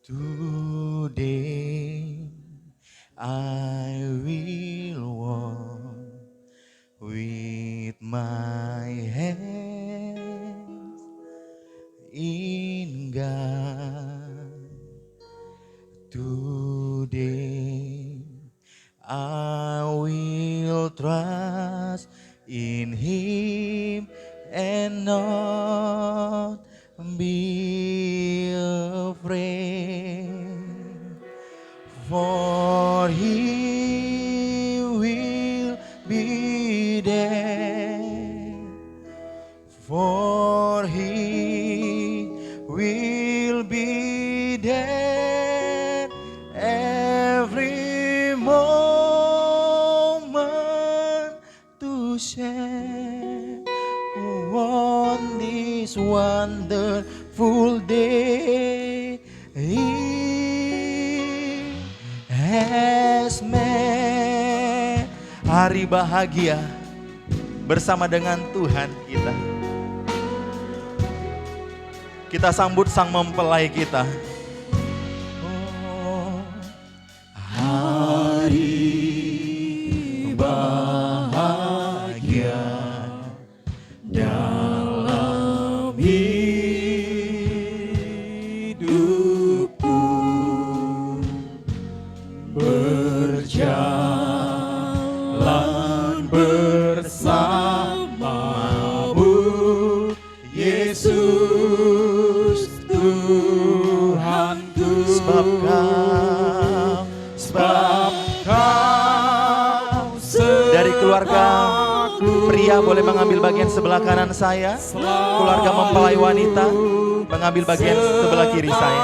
Today I will walk with my hands in God. Today I will trust in Him and not be afraid. For He will be there. For He will be there every moment to share on this wonderful day. He has made. Hari bahagia bersama dengan Tuhan kita. Kita sambut sang mempelai kita. Oh, hari bahagia dalam hidupku, berjalan bersamamu, Yesus Tuhanku. Sebab kau dari keluarga pria boleh mengambil bagian sebelah kanan saya, keluarga mempelai wanita mengambil bagian sebelah kiri saya.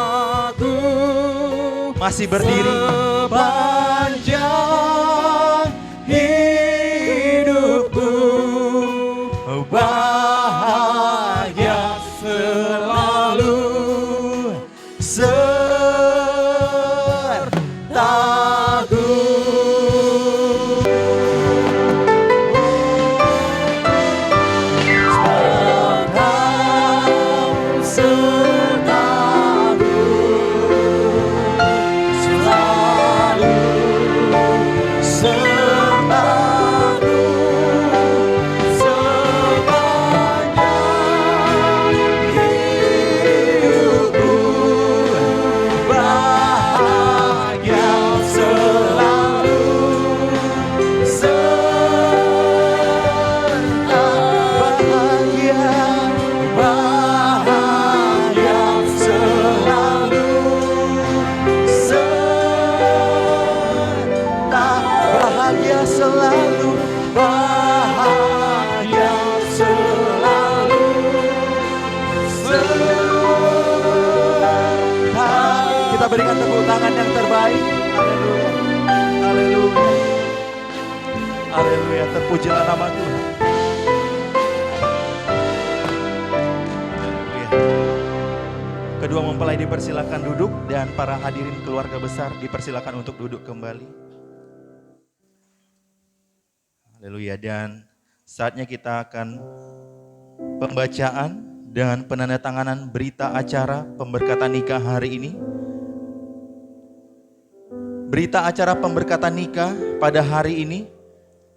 Masih berdiri. Panjang hidupku, bahagia selalu sertaku. Sebab kau sertaku selalu sertaku sepanjang hidupku, bahagia selalu serta bahagia selalu serta bahagia selalu serta. Kita berikan tepuk tangan yang terbaik. Haleluya, haleluya, haleluya. Terpujilah nama Tuhan. Haleluya. Kedua mempelai dipersilakan duduk dan para hadirin keluarga besar dipersilakan untuk duduk kembali. Haleluya. Dan saatnya kita akan pembacaan dan penandatanganan berita acara pemberkatan nikah hari ini. Berita acara pemberkatan nikah pada hari ini,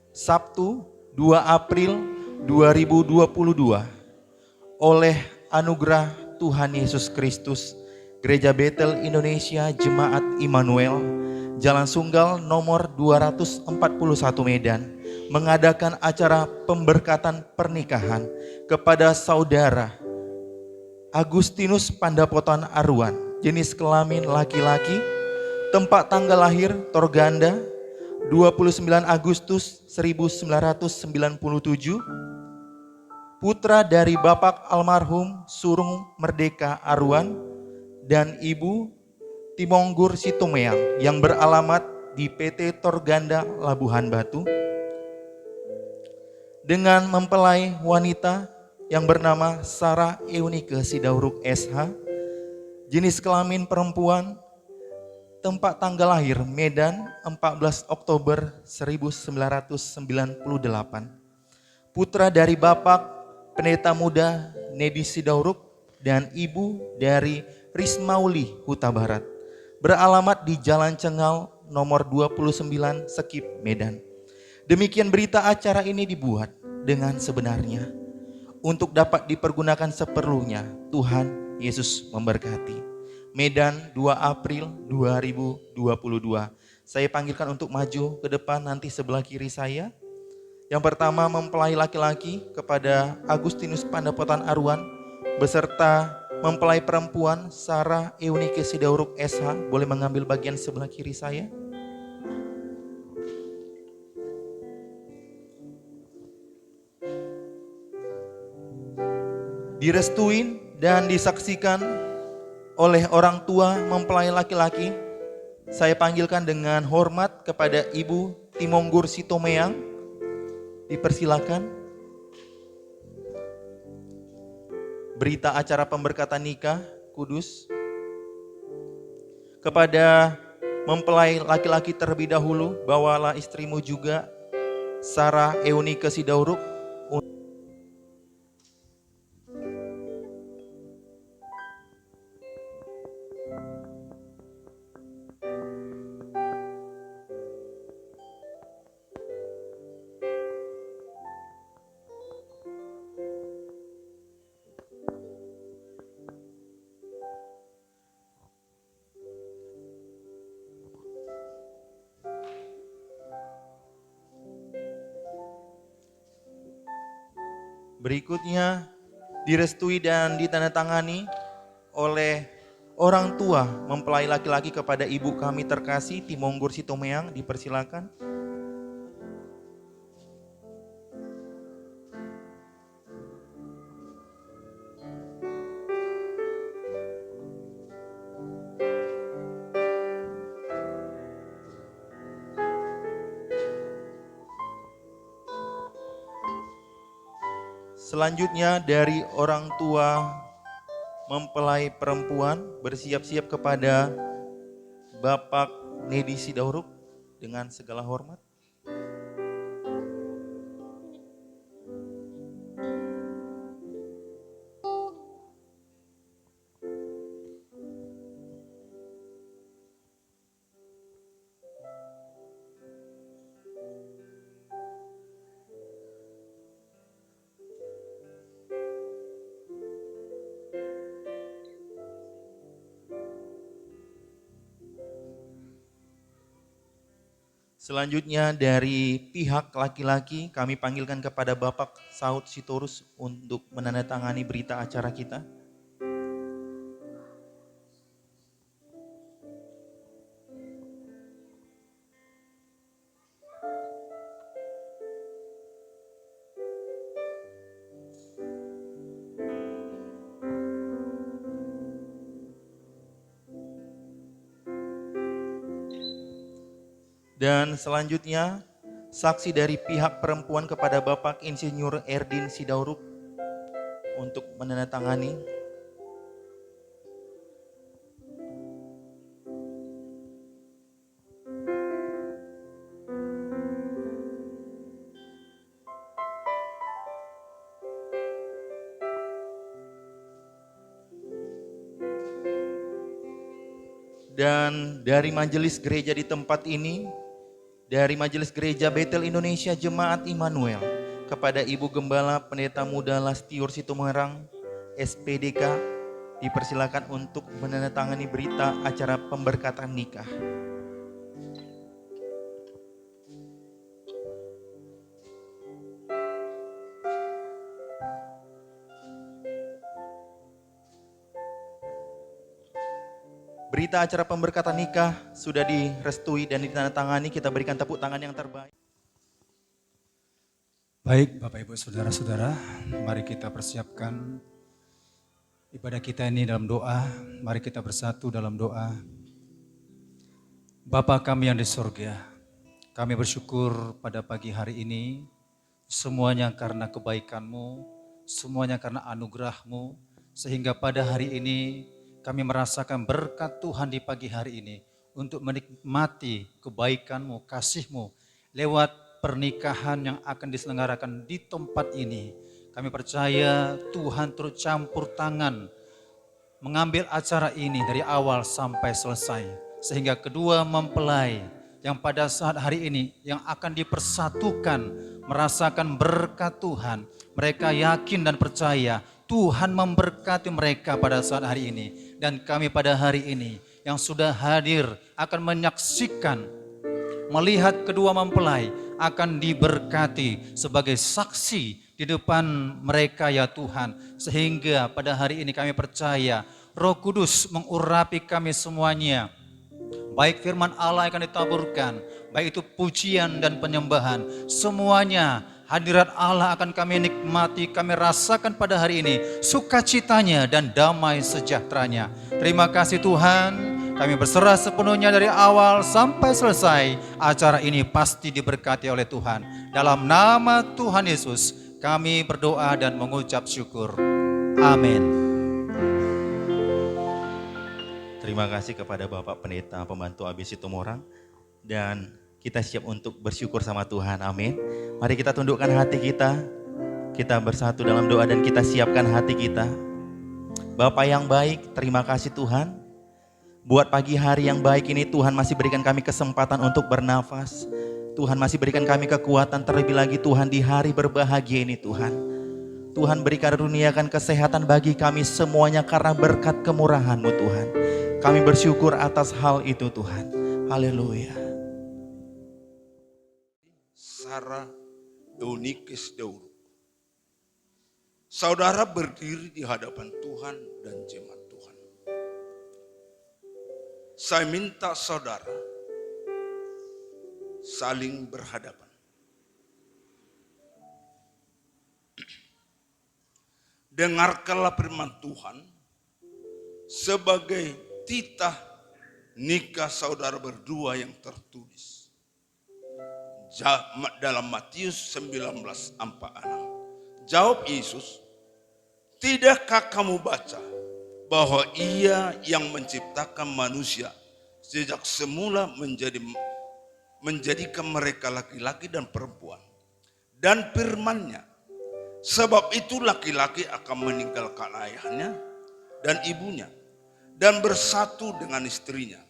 Sabtu 2 April 2022, oleh anugerah Tuhan Yesus Kristus, Gereja Betel Indonesia Jemaat Immanuel, Jalan Sunggal nomor 241 Medan, mengadakan acara pemberkatan pernikahan kepada saudara Agustinus Pandapotan Arwan, jenis kelamin laki-laki, tempat tanggal lahir Torganda 29 Agustus 1997, putra dari Bapak almarhum Surung Merdeka Arwan dan Ibu Timonggur Situmeang yang beralamat di PT Torganda Labuhan Batu, dengan mempelai wanita yang bernama Sarah Eunike Sidauruk SH, jenis kelamin perempuan, tempat tanggal lahir Medan 14 Oktober 1998, putra dari Bapak Pendeta Muda Nedi Sidauruk dan Ibu dari Rismauli Huta Barat, beralamat di Jalan Cengal nomor 29 Sekip, Medan. Demikian berita acara ini dibuat dengan sebenarnya untuk dapat dipergunakan seperlunya. Tuhan Yesus memberkati. Medan, 2 April 2022. Saya panggilkan untuk maju ke depan nanti sebelah kiri saya. Yang pertama mempelai laki-laki kepada Agustinus Pandapotan Aruan beserta mempelai perempuan Sarah Eunike Sidauruk SH, boleh mengambil bagian sebelah kiri saya. Direstuin dan disaksikan oleh orang tua mempelai laki-laki. Saya panggilkan dengan hormat kepada Ibu Timonggur Sitomeang. Dipersilakan. Berita acara pemberkatan nikah kudus. Kepada mempelai laki-laki terlebih dahulu, bawalah istrimu juga, Sarah Eunike Sidauruk. Berikutnya direstui dan ditandatangani oleh orang tua mempelai laki-laki kepada ibu kami terkasih Timonggur Sitomeang. Dipersilakan. Selanjutnya dari orang tua mempelai perempuan bersiap-siap kepada Bapak Nedi Sidauruk dengan segala hormat. Selanjutnya dari pihak laki-laki kami panggilkan kepada Bapak Saud Sitorus untuk menandatangani berita acara kita. Dan selanjutnya saksi dari pihak perempuan kepada Bapak Insinyur Erdin Sidauruk untuk menandatangani. Dan dari majelis gereja di tempat ini, dari Majelis Gereja Betel Indonesia Jemaat Immanuel kepada Ibu Gembala Pendeta Muda Lastiur Sitomerang SPDK, dipersilakan untuk menandatangani berita acara pemberkatan nikah. Berita acara pemberkatan nikah sudah direstui dan ditandatangani. Kita berikan tepuk tangan yang terbaik. Baik Bapak Ibu Saudara-saudara, mari kita persiapkan ibadah kita ini dalam doa. Mari kita bersatu dalam doa. Bapa kami yang di surga, kami bersyukur pada pagi hari ini, semuanya karena kebaikan-Mu, semuanya karena anugerah-Mu, sehingga pada hari ini kami merasakan berkat Tuhan di pagi hari ini untuk menikmati kebaikan-Mu, kasih-Mu lewat pernikahan yang akan diselenggarakan di tempat ini. Kami percaya Tuhan turut campur tangan mengambil acara ini dari awal sampai selesai. sehingga kedua mempelai yang pada saat hari ini yang akan dipersatukan merasakan berkat Tuhan. Mereka yakin dan percaya Tuhan memberkati mereka pada saat hari ini. Dan kami pada hari ini yang sudah hadir akan menyaksikan, melihat kedua mempelai akan diberkati sebagai saksi di depan mereka ya Tuhan. Sehingga pada hari ini kami percaya Roh Kudus mengurapi kami semuanya. Baik firman Allah yang akan ditaburkan, baik itu pujian dan penyembahan, semuanya hadirat Allah akan kami nikmati, kami rasakan pada hari ini sukacitanya dan damai sejahteranya. Terima kasih Tuhan, kami berserah sepenuhnya dari awal sampai selesai. Acara ini pasti diberkati oleh Tuhan. Dalam nama Tuhan Yesus kami berdoa dan mengucap syukur. Amin. Terima kasih kepada Bapak Pendeta Pembantu ABC Tumorang, dan kita siap untuk bersyukur sama Tuhan. Amin. Mari kita tundukkan hati kita bersatu dalam doa dan kita siapkan hati kita. Bapak yang baik, terima kasih Tuhan. Buat pagi hari yang baik ini Tuhan masih berikan kami kesempatan untuk bernafas. Tuhan masih berikan kami kekuatan, terlebih lagi Tuhan di hari berbahagia ini Tuhan. Tuhan beri karuniakan kesehatan bagi kami semuanya karena berkat kemurahan-Mu Tuhan. Kami bersyukur atas hal itu Tuhan. Haleluya. Sarah Eunikes Dauru. Saudara berdiri di hadapan Tuhan dan jemaat Tuhan. Saya minta saudara saling berhadapan. Dengarkanlah firman Tuhan sebagai titah nikah saudara berdua yang tertulis dalam Matius 19:46. Jawab Yesus, tidakkah kamu baca bahwa Ia yang menciptakan manusia sejak semula menjadikan mereka laki-laki dan perempuan, dan firman-Nya, sebab itu laki-laki akan meninggalkan ayahnya dan ibunya dan bersatu dengan istrinya,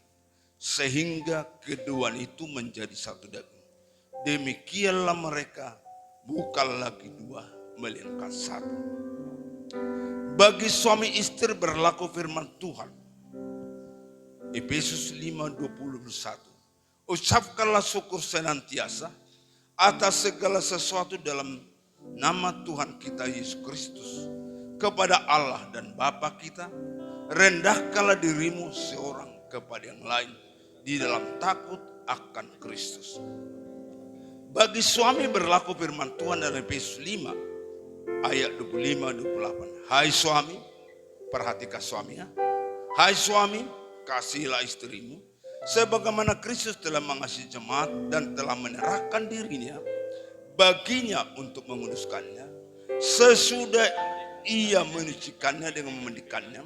sehingga keduanya itu menjadi satu daging. Demikianlah mereka bukan lagi dua, melainkan satu. Bagi suami istri berlaku firman Tuhan. Efesus 5:21. Ucapkanlah syukur senantiasa atas segala sesuatu dalam nama Tuhan kita Yesus Kristus kepada Allah dan Bapa kita. Rendahkanlah dirimu seorang kepada yang lain di dalam takut akan Kristus. Bagi suami berlaku firman Tuhan dalam Efesus 5 ayat 25-28. Hai suami, perhatikan suaminya. Hai suami, kasihilah istrimu sebagaimana Kristus telah mengasihi jemaat dan telah menyerahkan dirinya baginya untuk menguduskannya, sesudah Ia menyucikannya dengan memandikannya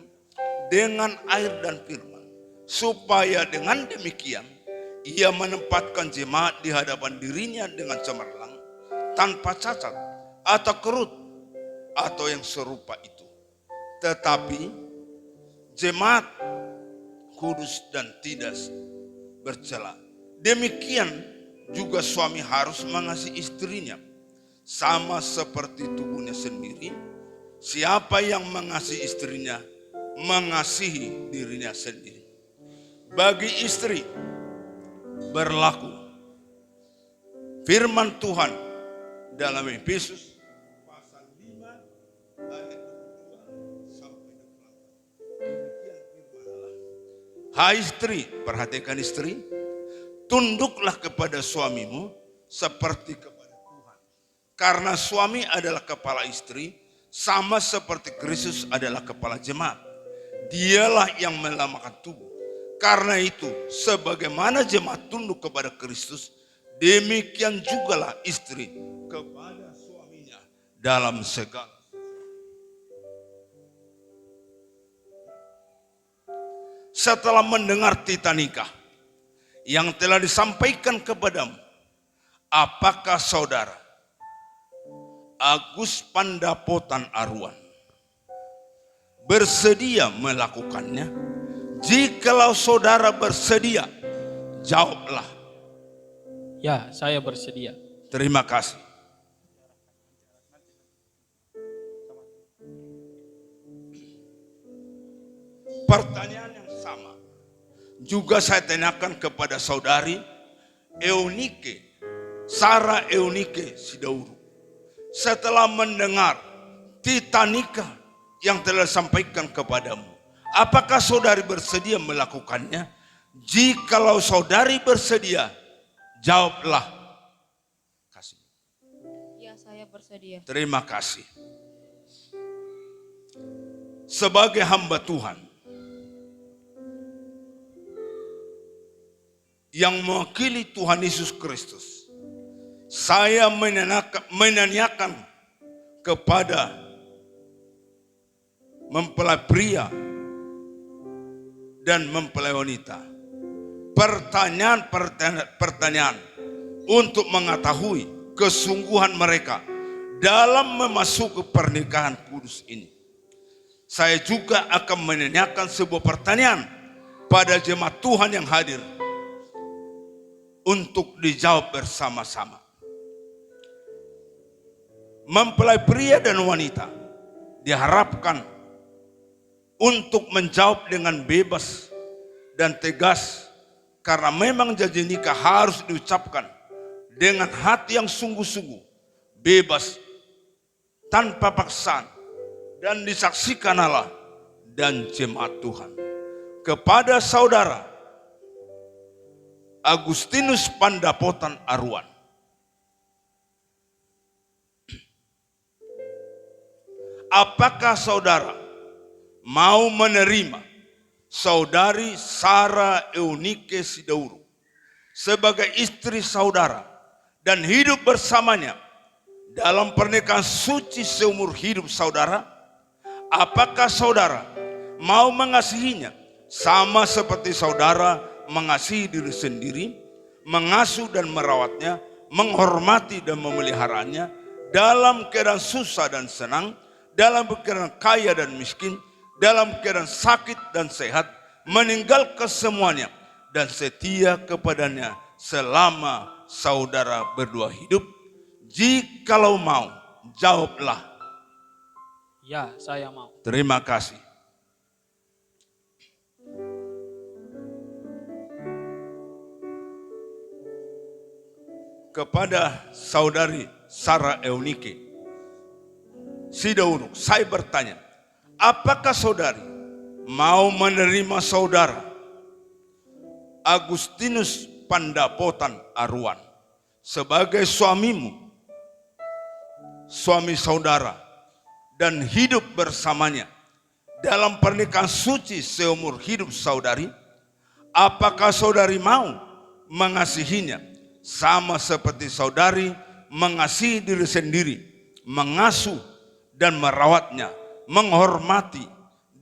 dengan air dan firman, supaya dengan demikian Ia menempatkan jemaat di hadapan dirinya dengan cemerlang, tanpa cacat atau kerut atau yang serupa itu. Tetapi jemaat kudus dan tidak bercela. Demikian juga suami harus mengasihi istrinya sama seperti tubuhnya sendiri. Siapa yang mengasihi istrinya mengasihi dirinya sendiri. Bagi istri berlaku firman Tuhan dalam Efesus pasal 5 ayat 22 sampai 28. Demikian firman Allah. Hai istri, perhatikan istri, tunduklah kepada suamimu seperti kepada Tuhan. Karena suami adalah kepala istri, sama seperti Kristus adalah kepala jemaat. Dialah yang melamakan tubuh. Karena itu, sebagaimana jemaat tunduk kepada Kristus, demikian jugalah istri kepada suaminya dalam segala. Setelah mendengar titah nikah yang telah disampaikan kepadamu, apakah saudara Agus Pandapotan Aruan bersedia melakukannya? Jikalau saudara bersedia, jawablah. Ya, saya bersedia. Terima kasih. Pertanyaan yang sama juga saya tanyakan kepada saudari Eunike, Sarah Eunike Sidauru. Setelah mendengar Titanika yang telah disampaikan kepadamu, apakah saudari bersedia melakukannya? Jikalau saudari bersedia, jawablah. Kasih. Ya, saya bersedia. Terima kasih. Sebagai hamba Tuhan yang mewakili Tuhan Yesus Kristus, saya menanyakan kepada mempelai pria dan mempelai wanita pertanyaan untuk mengetahui kesungguhan mereka dalam memasuki pernikahan kudus ini. Saya juga akan menanyakan sebuah pertanyaan pada jemaat Tuhan yang hadir untuk dijawab bersama-sama. Mempelai pria dan wanita diharapkan untuk menjawab dengan bebas dan tegas, karena memang janji nikah harus diucapkan dengan hati yang sungguh-sungguh, bebas, tanpa paksaan, dan disaksikan Allah dan jemaat Tuhan. Kepada saudara Agustinus Pandapotan Aruan, apakah saudara mau menerima saudari Sarah Eunike Sidauru sebagai istri saudara dan hidup bersamanya dalam pernikahan suci seumur hidup saudara? Apakah saudara mau mengasihinya sama seperti saudara mengasihi diri sendiri, mengasuh dan merawatnya, menghormati dan memeliharanya dalam keadaan susah dan senang, dalam keadaan kaya dan miskin, dalam keadaan sakit dan sehat, meninggalkan semuanya dan setia kepadanya selama saudara berdua hidup? Jikalau mau, jawablah. Ya, saya mau. Terima kasih. Kepada saudari Sarah Eunike Sidauru, saya bertanya, apakah saudari mau menerima saudara Agustinus Pandapotan Aruan sebagai suamimu, suami saudara, dan hidup bersamanya dalam pernikahan suci seumur hidup saudari? Apakah saudari mau mengasihinya sama seperti saudari mengasihi diri sendiri, mengasuh dan merawatnya, menghormati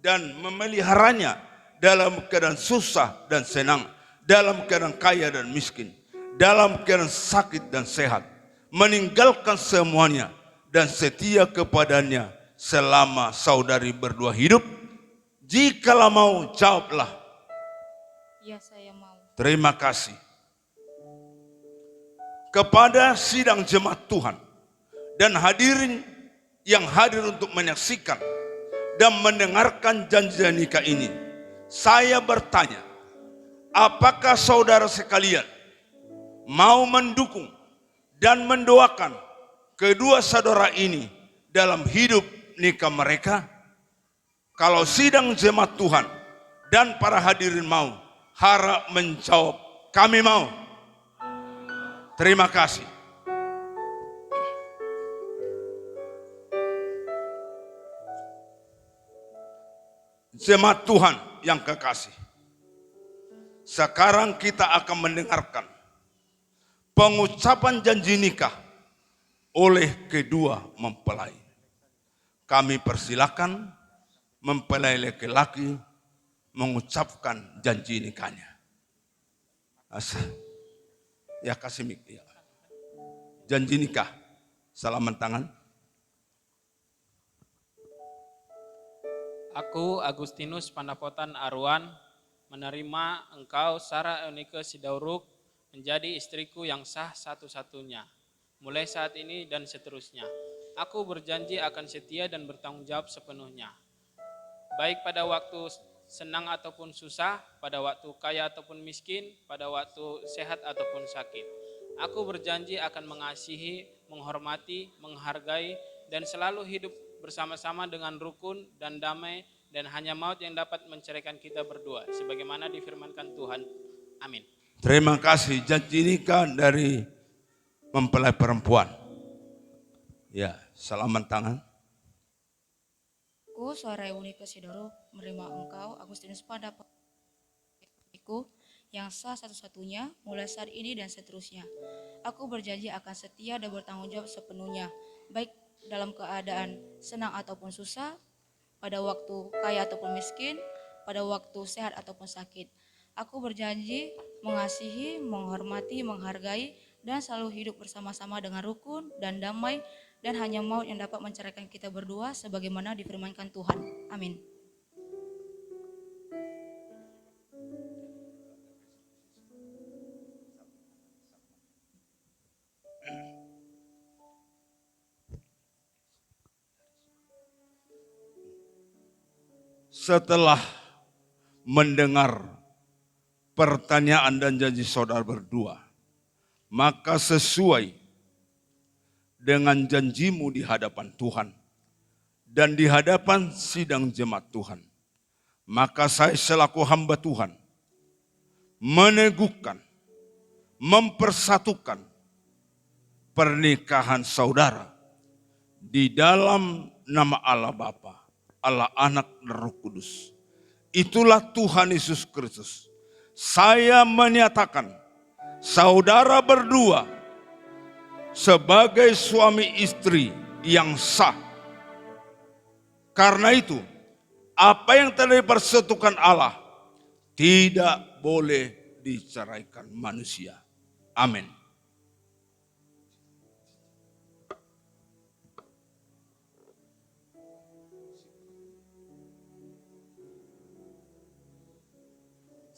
dan memeliharanya dalam keadaan susah dan senang, dalam keadaan kaya dan miskin, dalam keadaan sakit dan sehat, meninggalkan semuanya dan setia kepadanya selama saudari berdua hidup? Jikalau mau, jawablah. Ya, saya mau. Terima kasih. Kepada sidang jemaat Tuhan dan hadirin yang hadir untuk menyaksikan dan mendengarkan janji nikah ini, saya bertanya, apakah saudara sekalian mau mendukung dan mendoakan kedua saudara ini dalam hidup nikah mereka? Kalau sidang jemaat Tuhan dan para hadirin mau, harap menjawab, kami mau. Terima kasih. Jemaat Tuhan yang kekasih, sekarang kita akan mendengarkan pengucapan janji nikah oleh kedua mempelai. Kami persilakan mempelai laki-laki mengucapkan janji nikahnya. Ya, kasih mik. Ya. Janji nikah. Salaman tangan. Aku, Agustinus Pandapotan Aruan, menerima engkau Sarah Eunike Sidauruk menjadi istriku yang sah satu-satunya, mulai saat ini dan seterusnya. Aku berjanji akan setia dan bertanggung jawab sepenuhnya, baik pada waktu senang ataupun susah, pada waktu kaya ataupun miskin, pada waktu sehat ataupun sakit. Aku berjanji akan mengasihi, menghormati, menghargai, dan selalu hidup bersama-sama dengan rukun dan damai, dan hanya maut yang dapat menceraikan kita berdua, sebagaimana difirmankan Tuhan. Amin. Terima kasih. Janji nikah dari mempelai perempuan. Ya, salaman tangan. Aku, Sarah Eunike Sidauruk, menerima engkau, Agustinus Panda, istriku yang sah satu-satunya, mulai saat ini dan seterusnya. Aku berjanji akan setia dan bertanggung jawab sepenuhnya, baik dalam keadaan senang ataupun susah, pada waktu kaya ataupun miskin, pada waktu sehat ataupun sakit. Aku berjanji mengasihi, menghormati, menghargai, dan selalu hidup bersama-sama dengan rukun dan damai, dan hanya maut yang dapat menceraikan kita berdua sebagaimana difirmankan Tuhan. Amin. Setelah mendengar pertanyaan dan janji saudara berdua, maka sesuai dengan janjimu di hadapan Tuhan dan di hadapan sidang jemaat Tuhan, maka saya selaku hamba Tuhan meneguhkan, mempersatukan pernikahan saudara di dalam nama Allah Bapa, Allah Anak dan Roh Kudus. Itulah Tuhan Yesus Kristus. Saya menyatakan saudara berdua sebagai suami istri yang sah. Karena itu, apa yang telah dipersatukan Allah tidak boleh diceraikan manusia. Amin.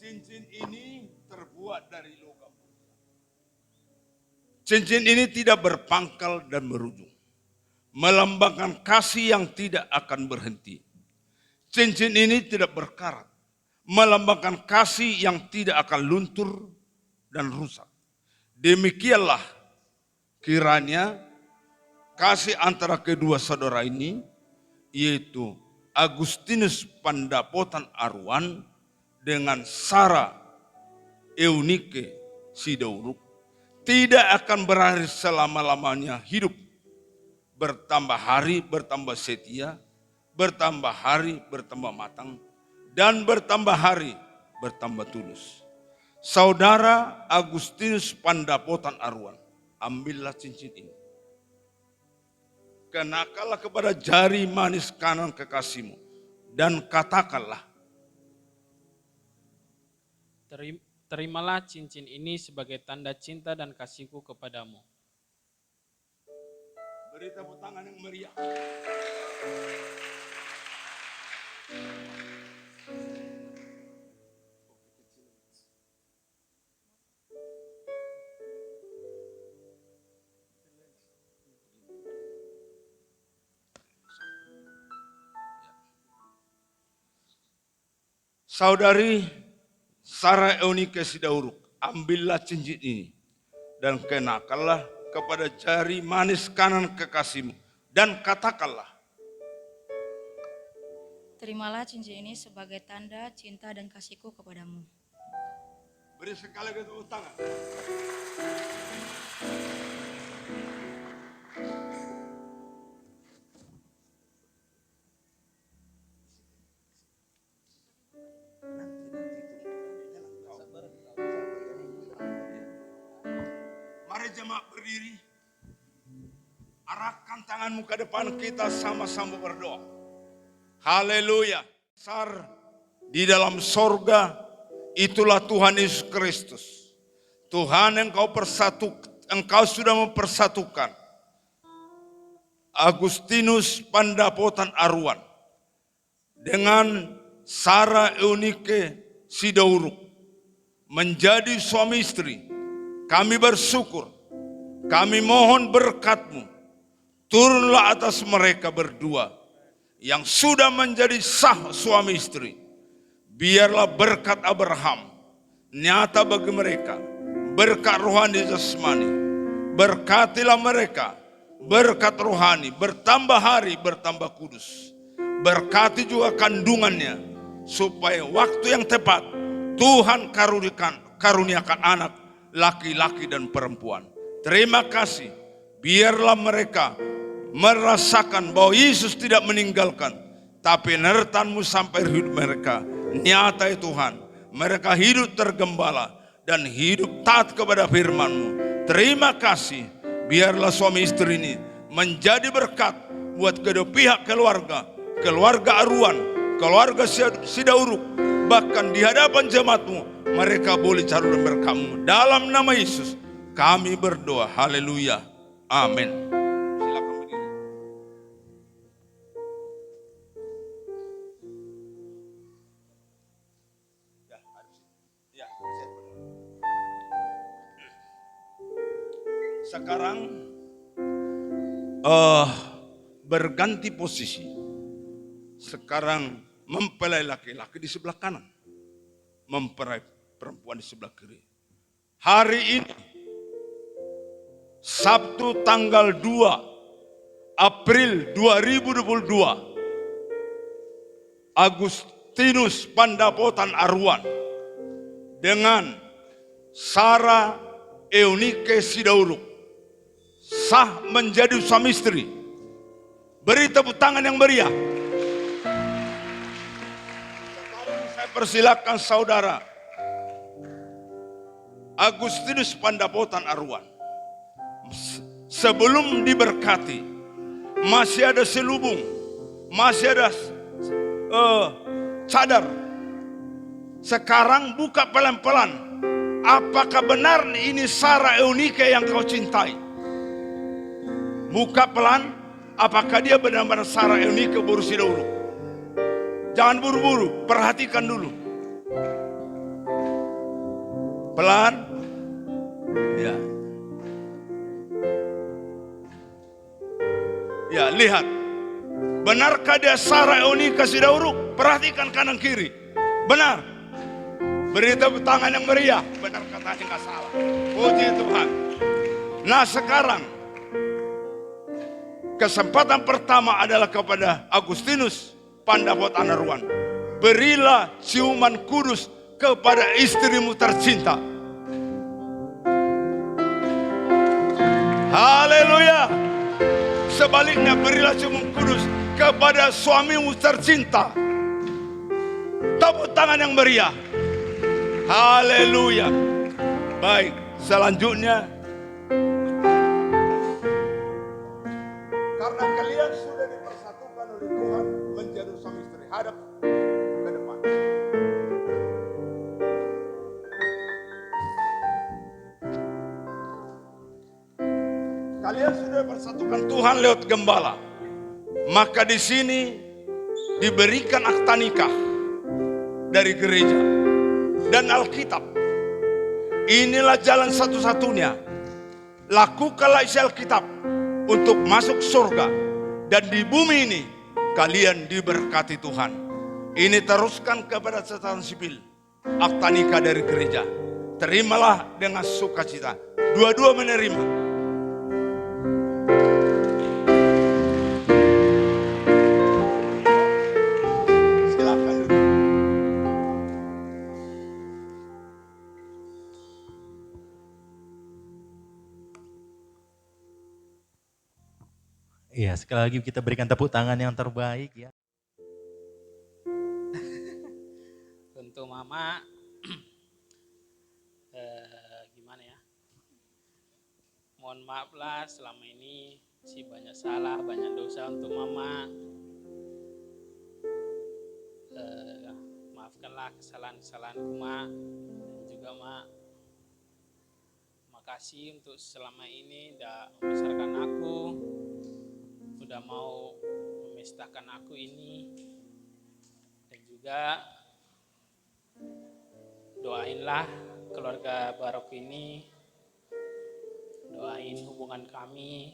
Cincin ini terbuat dari logam. Cincin ini tidak berpangkal dan berujung, melambangkan kasih yang tidak akan berhenti. Cincin ini tidak berkarat, melambangkan kasih yang tidak akan luntur dan rusak. Demikianlah kiranya kasih antara kedua saudara ini, yaitu Agustinus Pandapotan Arwan dengan Sarah Eunike Sidauruk, tidak akan berakhir selama-lamanya hidup. Bertambah hari bertambah setia, bertambah hari bertambah matang, dan bertambah hari bertambah tulus. Saudara Agustinus Pandapotan Arwan, ambillah cincin ini. Kenakanlah kepada jari manis kanan kekasihmu dan katakanlah, terimalah cincin ini sebagai tanda cinta dan kasihku kepadamu. beri tepuk tangan yang meriah. Saudari Sarah Eunike Sidauruk, ambillah cincin ini dan kenakanlah kepada jari manis kanan kekasihmu dan katakanlah, Terimalah cincin ini sebagai tanda cinta dan kasihku kepadamu. beri sekali lagi tepuk tangan. Mari jemaat berdiri. Arahkan tanganmu ke depan, kita sama-sama berdoa. Haleluya. Besar di dalam sorga, itulah Tuhan Yesus Kristus. Tuhan engkau sudah mempersatukan Agustinus Pandapotan Arwan dengan Sarah Eunike Sidauruk menjadi suami istri. Kami bersyukur, kami mohon berkat-Mu, turunlah atas mereka berdua yang sudah menjadi sah suami istri. Biarlah berkat Abraham nyata bagi mereka, berkat rohani jasmani. Berkatilah mereka, berkat rohani, bertambah hari, bertambah kudus. Berkati juga kandungannya, supaya waktu yang tepat Tuhan karuniakan anak laki-laki dan perempuan. Terima kasih, biarlah mereka merasakan bahwa Yesus tidak meninggalkan, tapi penyertaan-Mu sampai hidup mereka. Nyata ya Tuhan, mereka hidup tergembala dan hidup taat kepada firman-Mu. Terima kasih, biarlah suami istri ini menjadi berkat buat kedua pihak keluarga, keluarga Aruan, keluarga Sidauruk, bahkan di hadapan jemaat-Mu mereka boleh cari berkat-Mu. Dalam nama Yesus kami berdoa, haleluya, amin. Silakan berdiri. Sekarang berganti posisi. Sekarang mempelai laki-laki di sebelah kanan, mempelai perempuan di sebelah kiri. Hari ini Sabtu tanggal 2 April 2022, Agustinus Pandapotan Aruan dengan Sarah Eunike Sidauruk sah menjadi suami istri. Beri tepuk tangan yang meriah. Sekarang saya persilakan saudara Agustinus Pandapotan Aruan, sebelum diberkati masih ada selubung, masih ada cadar. Sekarang buka pelan-pelan. Apakah benar ini Sarah Eunike yang kau cintai? Buka pelan. Apakah dia benar-benar Sarah Eunike Boru Sidauruk? Jangan buru-buru, perhatikan dulu. Pelan. Ya. Ya, lihat. Benarkah dia Sarah Eunike Sidauruk? Perhatikan kanan kiri. Benar. Beri tepuk tangan yang meriah. Benar katanya, nggak salah. Puji Tuhan. Nah sekarang kesempatan pertama adalah kepada Agustinus Pandapotan Aruan. Berilah ciuman kudus kepada istrimu tercinta. Haleluya. Sebaliknya berilah ciuman kudus kepada suamimu tercinta. Tepuk tangan yang meriah. Haleluya. Baik, selanjutnya karena kalian sudah dipersatukan oleh Tuhan menjadi suami istri, hadap ke depan. Kalian sudah dipersatukan Tuhan lewat gembala. Maka di sini diberikan akta nikah dari gereja dan Alkitab. Inilah jalan satu-satunya. Lakukanlah isi Alkitab untuk masuk surga, dan di bumi ini kalian diberkati Tuhan. Ini teruskan kepada catatan sipil, akta nikah dari gereja. Terimalah dengan sukacita. Dua-dua menerima. Silakan. Iya, sekali lagi kita berikan tepuk tangan yang terbaik ya. Untuk Mama, gimana ya? Mohon maaf lah selama ini sih banyak salah, banyak dosa untuk Mama. Maafkanlah kesalahan-kesalahanku, Ma. Dan juga, Ma, makasih untuk selama ini udah membesarkan aku, udah mau memestakan aku ini, dan juga Berkatilah keluarga Barok ini, doain hubungan kami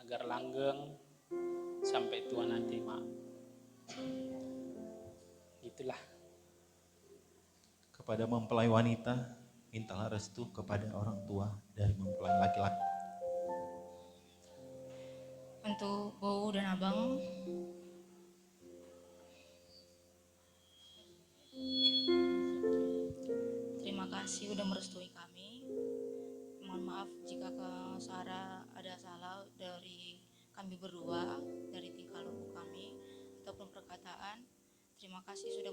agar langgeng sampai tua nanti, Mak. Itulah. Kepada mempelai wanita, mintalah restu kepada orang tua dari mempelai laki-laki. Untuk Bowo dan Abang, terima kasih udah merestui kami. Mohon maaf jika Kak Sarah ada salah dari kami berdua, dari tingkah laku kami ataupun perkataan. Terima kasih sudah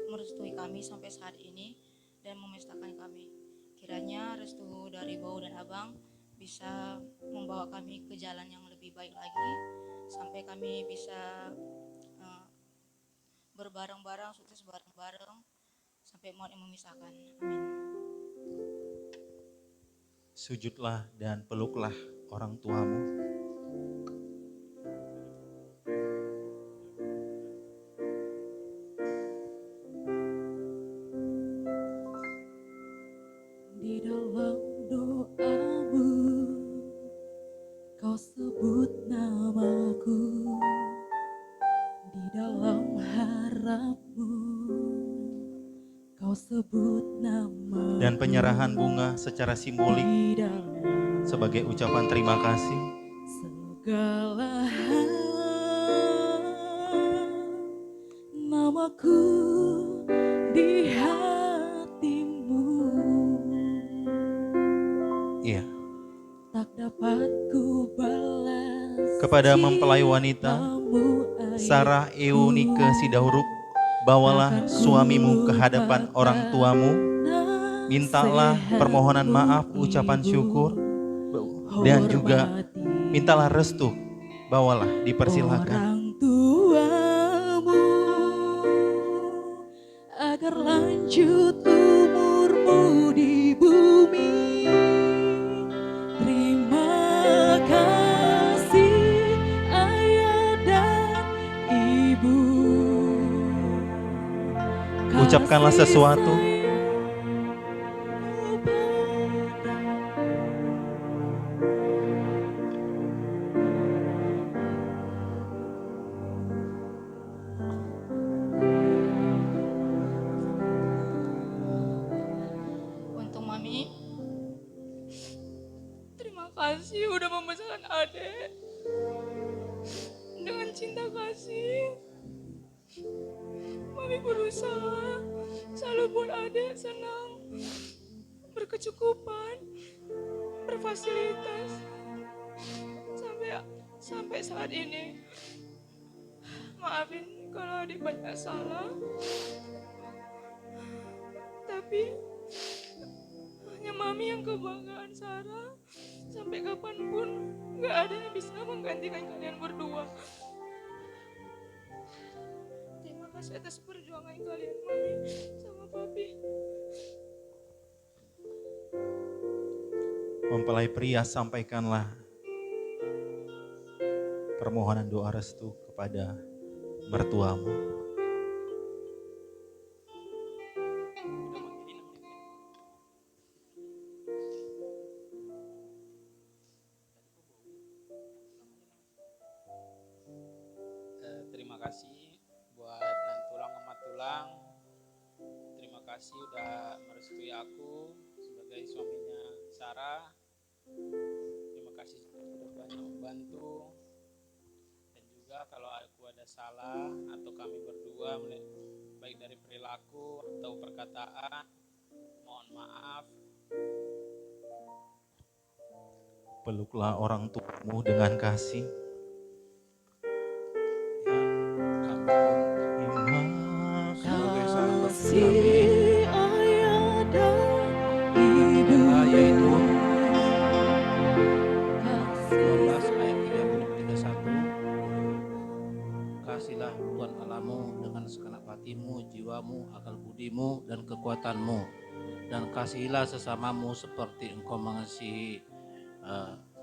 merestui kami sampai saat ini dan memestakan kami. Kiranya restu dari Bowo dan Abang bisa membawa kami ke jalan yang lebih baik lagi, sampai kami bisa berbareng-bareng, sukses bareng-bareng sampai maut yang memisahkan. Amin. Sujudlah dan peluklah orang tuamu. Di dalam doamu, kau sebut namaku. Di dalam harapmu, kau sebut nama. Dan penyerahan bunga secara simbolik Di dalam sebagai ucapan terima kasih. segala hal, namaku di hatimu. Iya. Tak dapat ku balas Kepada mempelai wanita, cintamu, Sarah ayahku. Eunike Sidauruk, bawalah suamimu ke hadapan orang tuamu. Mintalah permohonan maaf, ucapan syukur, dan juga mintalah restu. Bawalah, dipersilahkan. Orang tuamu agar lanjut umurmu di bumi. Terima kasih ayah dan ibu. Ucapkanlah Kasih sesuatu. sayangmu pada Untuk Mami, terima kasih udah membesarkan adek dengan cinta kasih. Mami berusaha selalu buat adek senang, berkecukupan, berfasilitas sampai saat ini. Maafin kalau adik banyak salah, tapi hanya Mami yang kebanggaan Sarah. Sampai kapanpun gak ada yang bisa menggantikan kalian berdua. Terima kasih atas perjuangan kalian, Mami sama Papi. Mempelai pria, sampaikanlah permohonan doa restu kepada mertuamu. Terima kasih buat Nantulang sama Tulang. Terima kasih udah merestui aku sebagai suaminya Sarah. Terima kasih sudah banyak membantu. Dan juga kalau aku ada salah atau kami berdua baik dari perilaku atau perkataan, mohon maaf. Peluklah orang tuamu dengan kasih. Sebagai salam kasih berkami ayah dan ibu. yaitu Kasih 12 ayat 30-31. Kasihlah Tuhan Allahmu dengan segenap hatimu, jiwamu, akal budimu, dan kekuatanmu. Dan kasihilah sesamamu seperti engkau mengasihi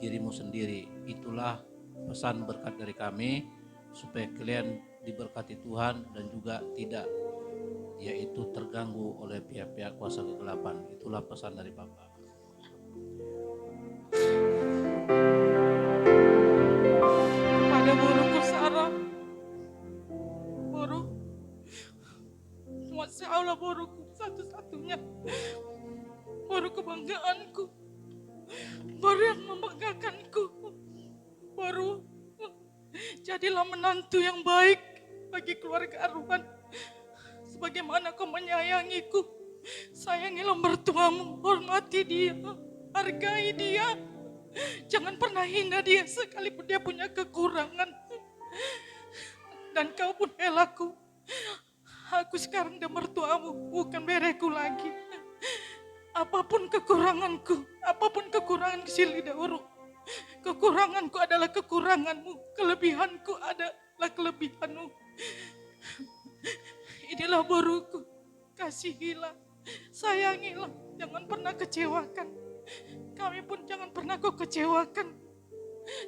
dirimu sendiri. Itulah pesan berkat dari kami, supaya kalian diberkati Tuhan dan juga tidak yaitu terganggu oleh pihak-pihak kuasa kegelapan. Itulah pesan dari Bapak. Pada buruku Sarah, buruh, Masya Allah buruhku satu-satunya, buruh kebanggaanku, buruh yang membanggakanku, buruh jadilah menantu yang baik bagi keluarga Arwan. Sebagaimana kau menyayangiku, sayangilah mertuamu, hormati dia, hargai dia. Jangan pernah hina dia sekalipun dia punya kekurangan. Dan kau pun Helaku, aku sekarang udah mertuamu, bukan bereku lagi. Apapun kekuranganku, apapun kekurangan Sili Dauro, kekuranganku adalah kekuranganmu, kelebihanku adalah kelebihanmu. Inilah buruku, kasihilah, sayangilah, jangan pernah kecewakan. Kami pun jangan pernah kau kecewakan.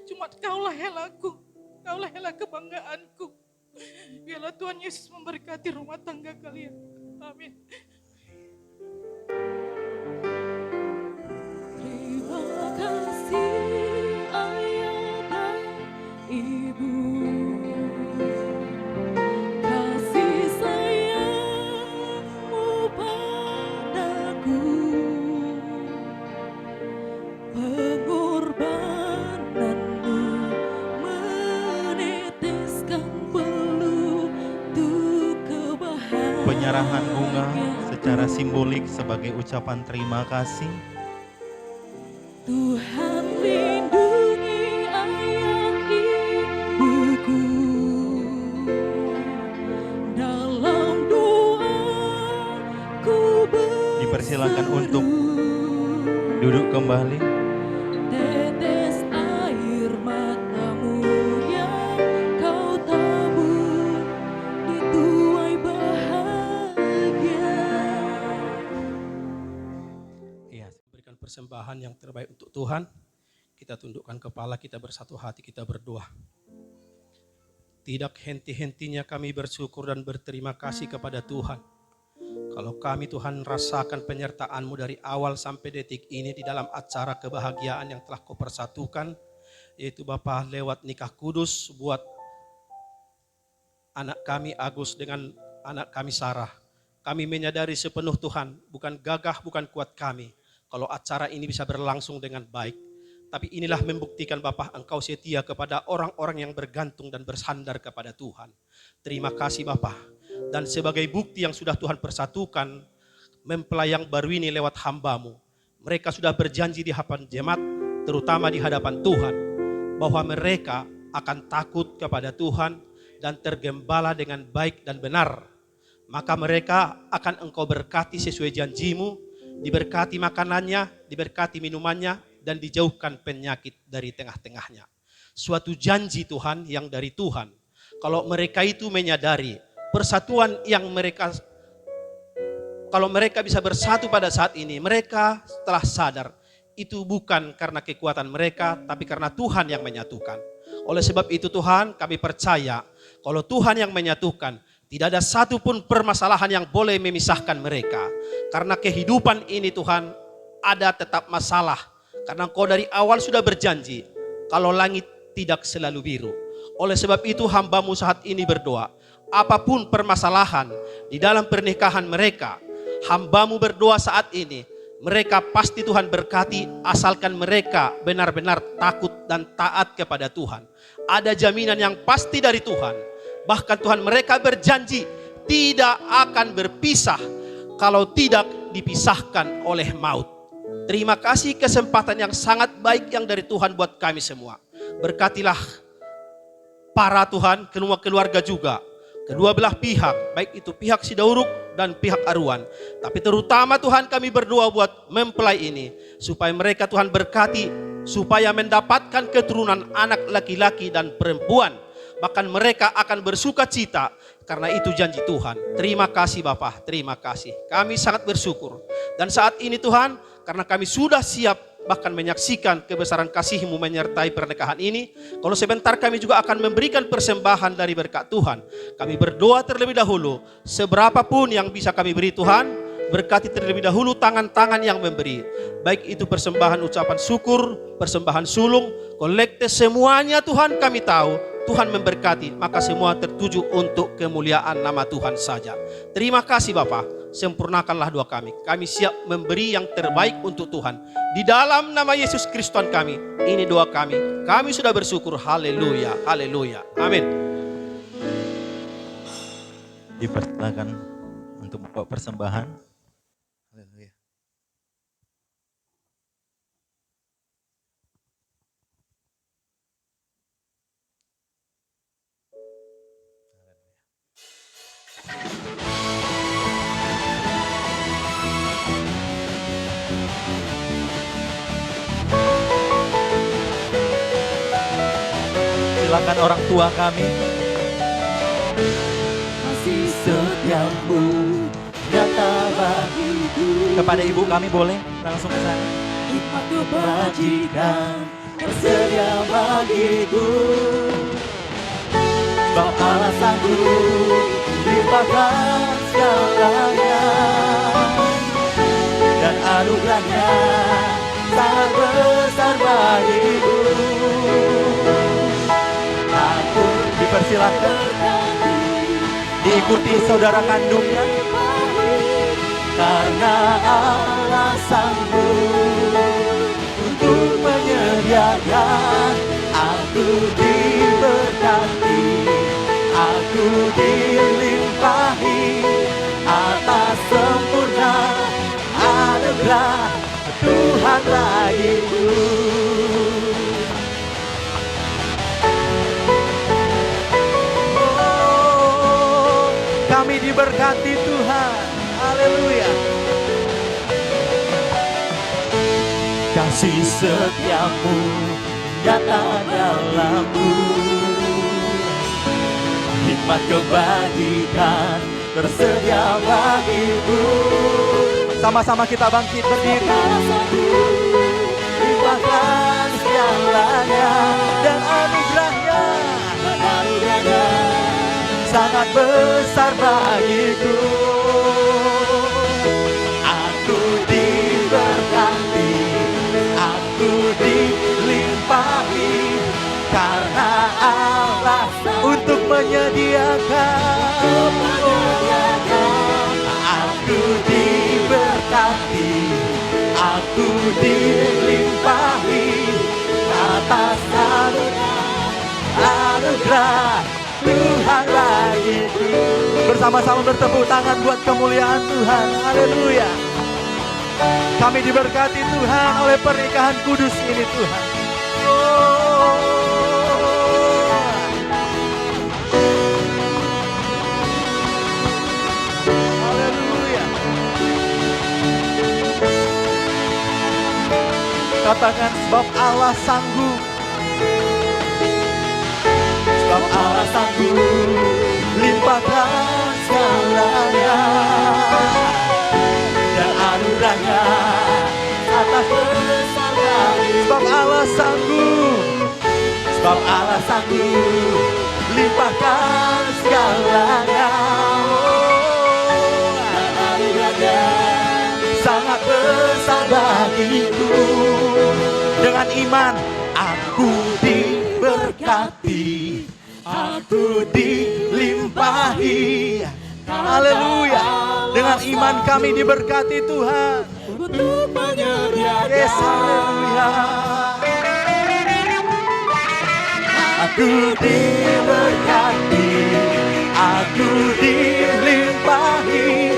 Cuma kaulah Helaku, kaulah Hela kebanggaanku. Biarlah Tuhan Yesus memberkati rumah tangga kalian. Amin. Terima kasih Ayah dan Ibu, kasih sayangmu padaku, pengorbananmu meneteskan peluru kebahagiaan. Penyerahan bunga secara simbolik sebagai ucapan terima kasih. Tuhan lindungi ayah ibuku, dalam doaku Dipersilakan untuk duduk kembali. tetes air matamu yang kau tabur dituai bahagia. Iya, berikan persembahan yang terbaik untuk Tuhan. Kita tundukkan kepala, kita bersatu hati, kita berdoa. Tidak henti-hentinya kami bersyukur dan berterima kasih kepada Tuhan. Kalau kami Tuhan rasakan penyertaan-Mu dari awal sampai detik ini di dalam acara kebahagiaan yang telah Kau persatukan, yaitu Bapa lewat nikah kudus buat anak kami Agus dengan anak kami Sarah. Kami menyadari sepenuh Tuhan, bukan gagah, bukan kuat kami, kalau acara ini bisa berlangsung dengan baik. Tapi inilah membuktikan Bapa, Engkau setia kepada orang-orang yang bergantung dan bersandar kepada Tuhan. Terima kasih Bapa. Dan sebagai bukti yang sudah Tuhan persatukan, mempelai yang baru ini lewat hamba-Mu. Mereka sudah berjanji di hadapan jemaat, terutama di hadapan Tuhan, bahwa mereka akan takut kepada Tuhan dan tergembala dengan baik dan benar. Maka mereka akan Engkau berkati sesuai janji-Mu, diberkati makanannya, diberkati minumannya, dan dijauhkan penyakit dari tengah-tengahnya. Suatu janji Tuhan yang dari Tuhan. Kalau mereka itu menyadari persatuan yang kalau mereka bisa bersatu pada saat ini, mereka telah sadar itu bukan karena kekuatan mereka, tapi karena Tuhan yang menyatukan. Oleh sebab itu Tuhan, kami percaya kalau Tuhan yang menyatukan, tidak ada satupun permasalahan yang boleh memisahkan mereka. Karena kehidupan ini Tuhan, ada tetap masalah. Karena Engkau dari awal sudah berjanji, kalau langit tidak selalu biru. Oleh sebab itu hamba-Mu saat ini berdoa, apapun permasalahan di dalam pernikahan mereka, hamba-Mu berdoa saat ini, mereka pasti Tuhan berkati asalkan mereka benar-benar takut dan taat kepada Tuhan. Ada jaminan yang pasti dari Tuhan. Bahkan Tuhan mereka berjanji tidak akan berpisah kalau tidak dipisahkan oleh maut. Terima kasih kesempatan yang sangat baik yang dari Tuhan buat kami semua. Berkatilah para Tuhan, kedua keluarga juga, kedua belah pihak, baik itu pihak Sidauruk dan pihak Arwan. Tapi terutama Tuhan kami berdoa buat mempelai ini, supaya mereka Tuhan berkati, supaya mendapatkan keturunan anak laki-laki dan perempuan. Bahkan mereka akan bersuka cita, karena itu janji Tuhan. Terima kasih Bapak, terima kasih. Kami sangat bersyukur. Dan saat ini Tuhan, karena kami sudah siap bahkan menyaksikan kebesaran kasih-Mu menyertai pernikahan ini. Kalau sebentar kami juga akan memberikan persembahan dari berkat Tuhan. Kami berdoa terlebih dahulu, seberapapun yang bisa kami beri Tuhan, berkati terlebih dahulu tangan-tangan yang memberi. Baik itu persembahan ucapan syukur, persembahan sulung, kolekte, semuanya Tuhan kami tahu Tuhan memberkati, maka semua tertuju untuk kemuliaan nama Tuhan saja. Terima kasih Bapa, sempurnakanlah doa kami. Kami siap memberi yang terbaik untuk Tuhan. Di dalam nama Yesus Kristus Tuhan kami, ini doa kami. Kami sudah bersyukur, haleluya, haleluya, amin. Dipersilakan untuk membawa persembahan. Haleluya. Silakan orang tua kami. Kasih setiamu nyata bagiku, Kepada ibu kami boleh langsung ke sana. hikmat kebajikan tersedia bagiku. Sebab Allah sanggup limpahkan segalanya, dan anugerahnya sangat besar bagiku. Aku dipersilakan diikuti saudara kandungnya, karena Allah sanggup untuk menyediakan. Aku diberkati, aku dilimpahi atas sempurna anugerah Tuhan bagiku. Oh, kami diberkati Tuhan, haleluya. Kasih setiamu nyata dalamku, hikmat kebajikan tersedia bagiku. Sama-sama kita bangkit berdiri. Limpahkan segalanya, dan anugerahnya sangat besar bagiku. Aku diberkati, aku dilimpahi, karena Allah untuk menyediakan. Aku diberkati, aku dilimpahi atas anugerah Tuhan bagiku. Bersama-sama bertepuk tangan buat kemuliaan Tuhan, haleluya. Kami diberkati Tuhan oleh pernikahan kudus ini Tuhan. Haleluya. Katakan, sebab Allah sanggup. Sebab Allah sanggup limpahkan segalanya, dan anugerahnya atas besar bagiku. Sebab Allah sanggup, sebab Allah sanggup limpahkan segalanya, dan anugerahnya sangat besar bagiku. Dengan iman aku diberkati, aku dilimpahi. Haleluya. Dengan iman kami diberkati Tuhan. Untuk menyediakan. Yes, haleluya. Aku diberkati, aku dilimpahi,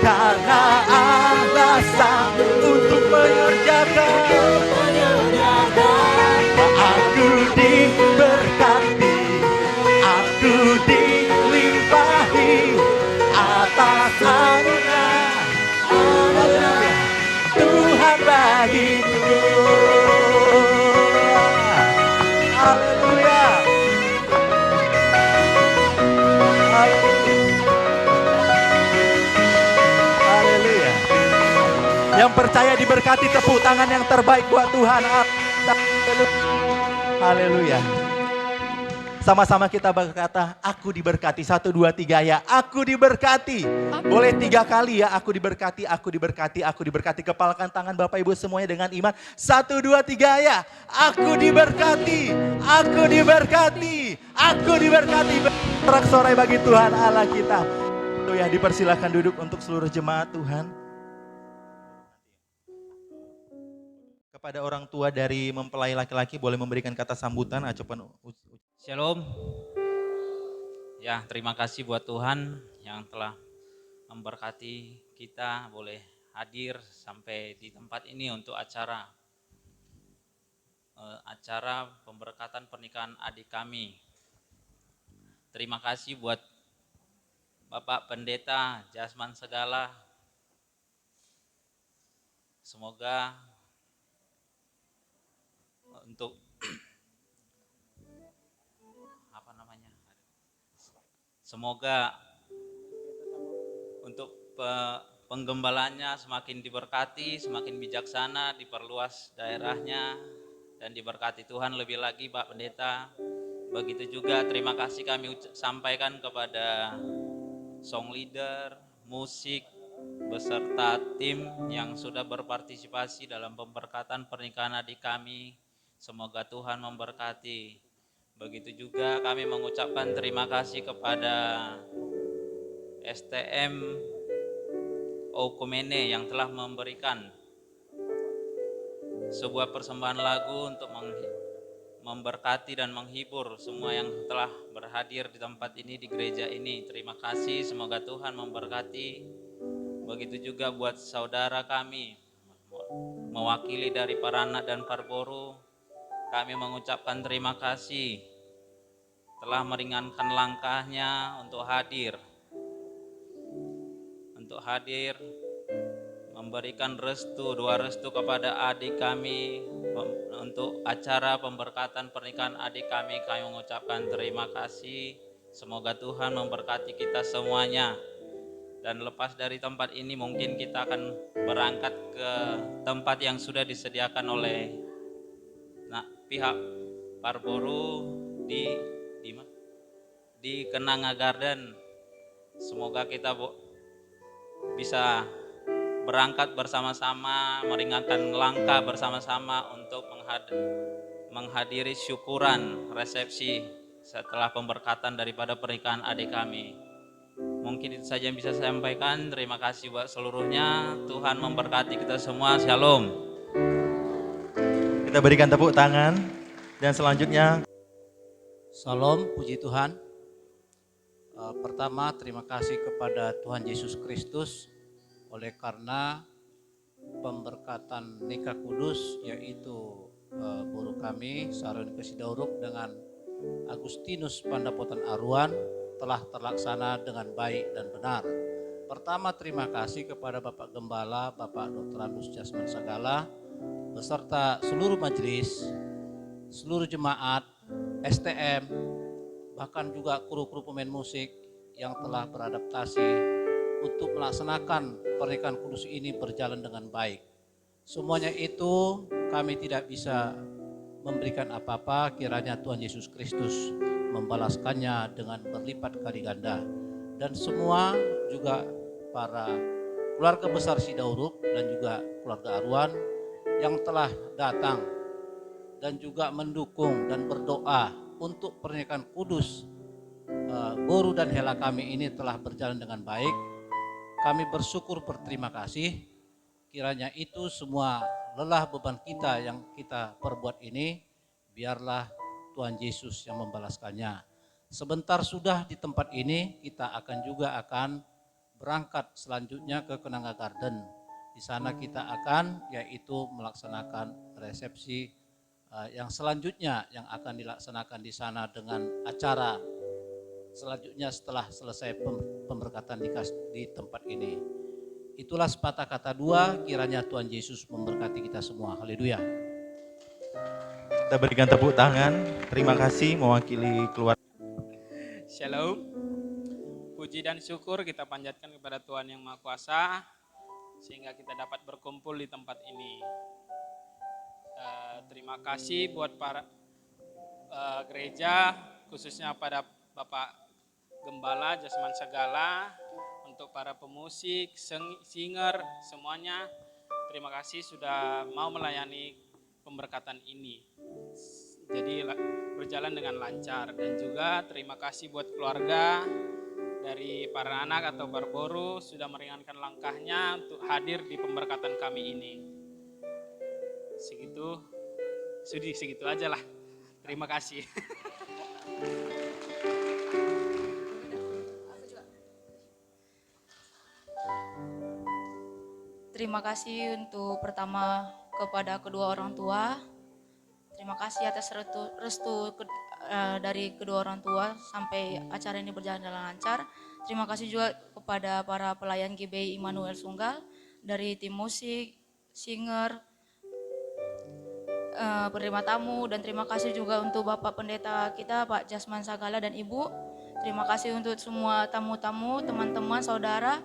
karena Allah sanggup untuk menyerjakan. Aku diberkati, aku dilimpahi atas anugerah Tuhan bagiku. Haleluya. Haleluya. Yang percaya diberkati, tepuk tangan yang terbaik buat Tuhan. Haleluya. Sama-sama kita berkata, aku diberkati. 1, 2, 3 ya. Aku diberkati. Boleh 3 kali ya. Aku diberkati, aku diberkati, aku diberkati. Kepalkan tangan Bapak Ibu semuanya dengan iman. 1, 2, 3 ya. Aku diberkati, aku diberkati, aku diberkati. Sorak-sorai bagi Tuhan Allah kita. Ya, dipersilakan duduk untuk seluruh jemaat Tuhan. Kepada orang tua dari mempelai laki-laki boleh memberikan kata sambutan, ucapan. Shalom. Ya, terima kasih buat Tuhan yang telah memberkati kita boleh hadir sampai di tempat ini untuk acara pemberkatan pernikahan adik kami. Terima kasih buat Bapak Pendeta Jasman Segala. Semoga untuk semoga untuk penggembalanya semakin diberkati, semakin bijaksana, diperluas daerahnya, dan diberkati Tuhan lebih lagi Pak Pendeta. Begitu juga terima kasih kami sampaikan kepada song leader, musik, beserta tim yang sudah berpartisipasi dalam pemberkatan pernikahan adik kami. Semoga Tuhan memberkati. Begitu juga kami mengucapkan terima kasih kepada STM Okumene yang telah memberikan sebuah persembahan lagu untuk memberkati dan menghibur semua yang telah berhadir di tempat ini, di gereja ini. Terima kasih, semoga Tuhan memberkati. Begitu juga buat saudara kami, mewakili dari Paranak dan Parboru, kami mengucapkan terima kasih telah meringankan langkahnya untuk hadir memberikan dua restu kepada adik kami untuk acara pemberkatan pernikahan adik kami. Kami mengucapkan terima kasih, semoga Tuhan memberkati kita semuanya. Dan lepas dari tempat ini mungkin kita akan berangkat ke tempat yang sudah disediakan oleh pihak Parboru di Kenanga Garden. Semoga kita bisa berangkat bersama-sama, meringankan langkah bersama-sama untuk menghadiri syukuran resepsi setelah pemberkatan daripada pernikahan adik kami. Mungkin itu saja yang bisa saya sampaikan. Terima kasih buat seluruhnya. Tuhan memberkati kita semua. Shalom. Kita berikan tepuk tangan. Dan selanjutnya, Salam, puji Tuhan. Pertama, terima kasih kepada Tuhan Yesus Kristus oleh karena pemberkatan nikah kudus, yaitu guru kami Sara Unika Sidauruk dengan Agustinus Pandapotan Aruan telah terlaksana dengan baik dan benar. Pertama, terima kasih kepada Bapak Gembala, Bapak Dr. Andus Jasman Sagala, beserta seluruh majelis, seluruh jemaat, STM, bahkan juga kru-kru pemain musik yang telah beradaptasi untuk melaksanakan pernikahan kudus ini berjalan dengan baik. Semuanya itu kami tidak bisa memberikan apa-apa, kiranya Tuhan Yesus Kristus membalaskannya dengan berlipat kali ganda. Dan semua juga para keluarga besar Sidauruk dan juga keluarga Aruan yang telah datang dan juga mendukung dan berdoa untuk pernikahan kudus Boru dan Hela kami ini telah berjalan dengan baik. Kami bersyukur, berterima kasih. Kiranya itu semua lelah beban kita yang kita perbuat ini, biarlah Tuhan Yesus yang membalaskannya. Sebentar sudah di tempat ini, kita akan berangkat selanjutnya ke Kenanga Garden. Di sana kita akan yaitu melaksanakan resepsi yang selanjutnya yang akan dilaksanakan di sana dengan acara selanjutnya setelah selesai pemberkatan nikah di tempat ini. Itulah sepatah kata dua, kiranya Tuhan Yesus memberkati kita semua. Haleluya. kita berikan tepuk tangan. Terima kasih mewakili keluarga. Shalom. Puji dan syukur kita panjatkan kepada Tuhan Yang Maha Kuasa. sehingga kita dapat berkumpul di tempat ini. Terima kasih buat para gereja, khususnya pada Bapak Gembala Jasman Segala, untuk para pemusik, singer, semuanya. Terima kasih sudah mau melayani pemberkatan ini. Jadi berjalan dengan lancar. Dan juga terima kasih buat keluarga dari para anak atau Barboru sudah meringankan langkahnya untuk hadir di pemberkatan kami ini. Segitu aja lah. Terima kasih. Terima kasih untuk pertama kepada kedua orang tua. Terima kasih atas restu dari kedua orang tua sampai acara ini berjalan dengan lancar. Terima kasih juga kepada para pelayan GBI Immanuel Sunggal dari tim musik, singer, penerima tamu, dan terima kasih juga untuk Bapak Pendeta kita Pak Jasman Sagala dan Ibu. Terima kasih untuk semua tamu-tamu, teman-teman, saudara,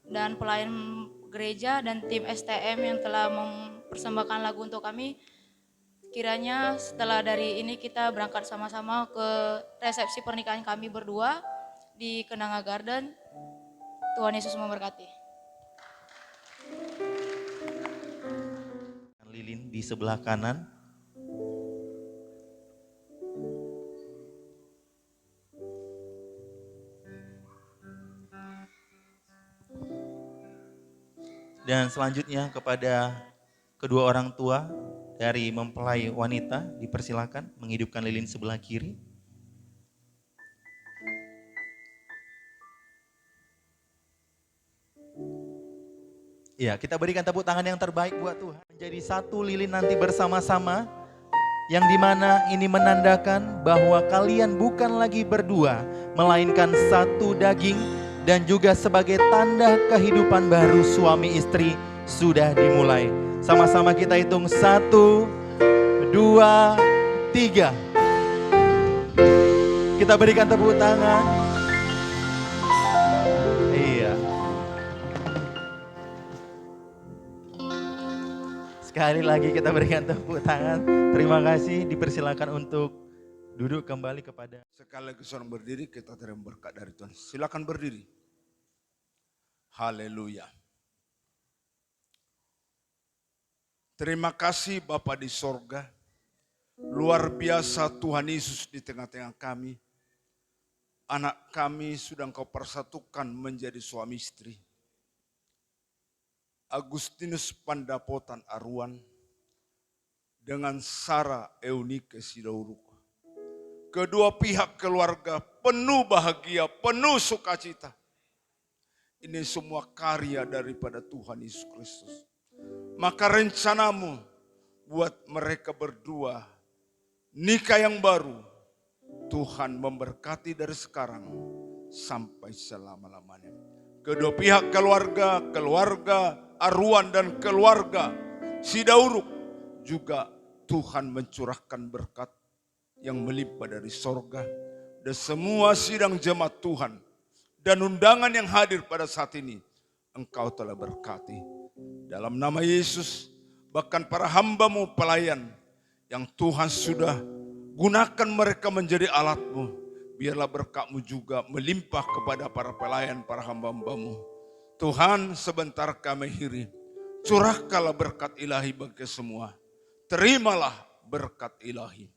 dan pelayan gereja dan tim STM yang telah mempersembahkan lagu untuk kami. Kiranya setelah dari ini kita berangkat sama-sama ke resepsi pernikahan kami berdua di Kenanga Garden. Tuhan Yesus memberkati. Lilin di sebelah kanan. Dan selanjutnya kepada kedua orang tua dari mempelai wanita, dipersilakan menghidupkan lilin sebelah kiri. Ya, kita berikan tepuk tangan yang terbaik buat Tuhan. Menjadi satu lilin nanti bersama-sama, yang dimana ini menandakan bahwa kalian bukan lagi berdua, melainkan satu daging, dan juga sebagai tanda kehidupan baru suami istri sudah dimulai. Sama-sama kita hitung 1, 2, 3. Kita berikan tepuk tangan. Iya. Sekali lagi kita berikan tepuk tangan. Terima kasih, dipersilakan untuk duduk kembali kepada. Sekali lagi seorang berdiri, kita terima berkat dari Tuhan. Silakan berdiri. Haleluya. Terima kasih Bapa di sorga. Luar biasa Tuhan Yesus di tengah-tengah kami. Anak kami sudah Engkau persatukan menjadi suami istri. Agustinus Pandapotan Aruan dengan Sarah Eunike Sidauruk. Kedua pihak keluarga penuh bahagia, penuh sukacita. Ini semua karya daripada Tuhan Yesus Kristus. Maka rencanamu buat mereka berdua nikah yang baru, Tuhan memberkati dari sekarang sampai selama-lamanya. Kedua pihak keluarga, keluarga Aruan dan keluarga Sidauruk juga Tuhan mencurahkan berkat yang melimpah dari sorga. Dan semua sidang jemaat Tuhan dan undangan yang hadir pada saat ini, Engkau telah berkati. Dalam nama Yesus, bahkan para hamba-Mu pelayan yang Tuhan sudah gunakan mereka menjadi alat-Mu, biarlah berkat-Mu juga melimpah kepada para pelayan, para hamba-hamba-Mu. Tuhan, sebentar kami akhiri, curahkanlah berkat ilahi bagi semua. Terimalah berkat ilahi.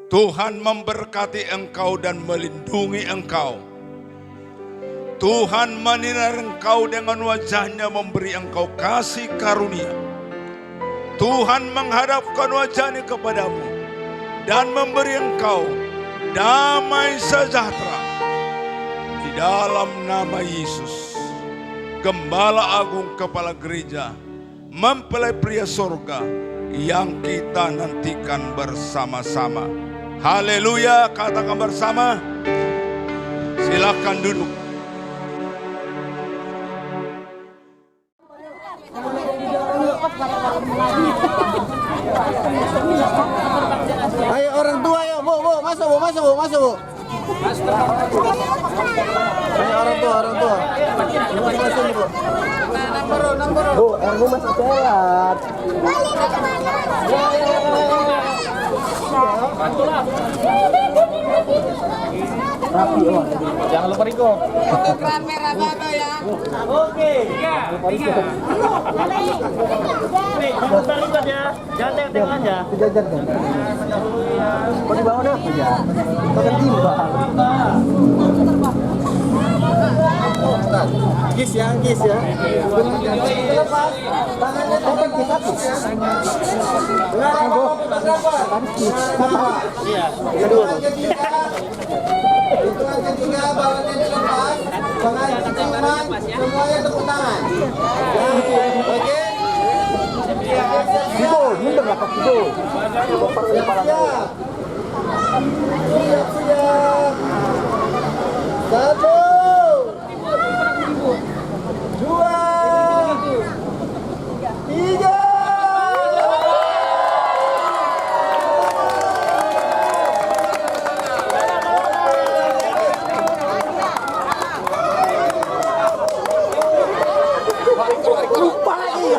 Tuhan memberkati engkau dan melindungi engkau. Tuhan menyinari engkau dengan wajahnya, memberi engkau kasih karunia. Tuhan menghadapkan wajahnya kepadamu dan memberi engkau damai sejahtera. Di dalam nama Yesus, Gembala Agung Kepala Gereja, mempelai pria sorga yang kita nantikan bersama-sama. Haleluya, katakan bersama. Silakan duduk. Ayo orang tua, yuk, bu, masuk, bu. Orang tua. Bu, airmu masih telat. Rapi, oh. Jangan lupa Riko. Oke. Tiga. Nih, bentar lipat ya. Jangan tengok aja. Jajan kan. Mau dibawa apa ya? Makan timbang. Gis ya. Lepas. Tangannya tekan kita tuh. Iya. Hitungan ketiga, balannya dilepas. Tangan ciuman, semuanya tepuk tangan. Oke. Mundur lah kaki itu. Siap. 1, 2, 3. Lupa lagi.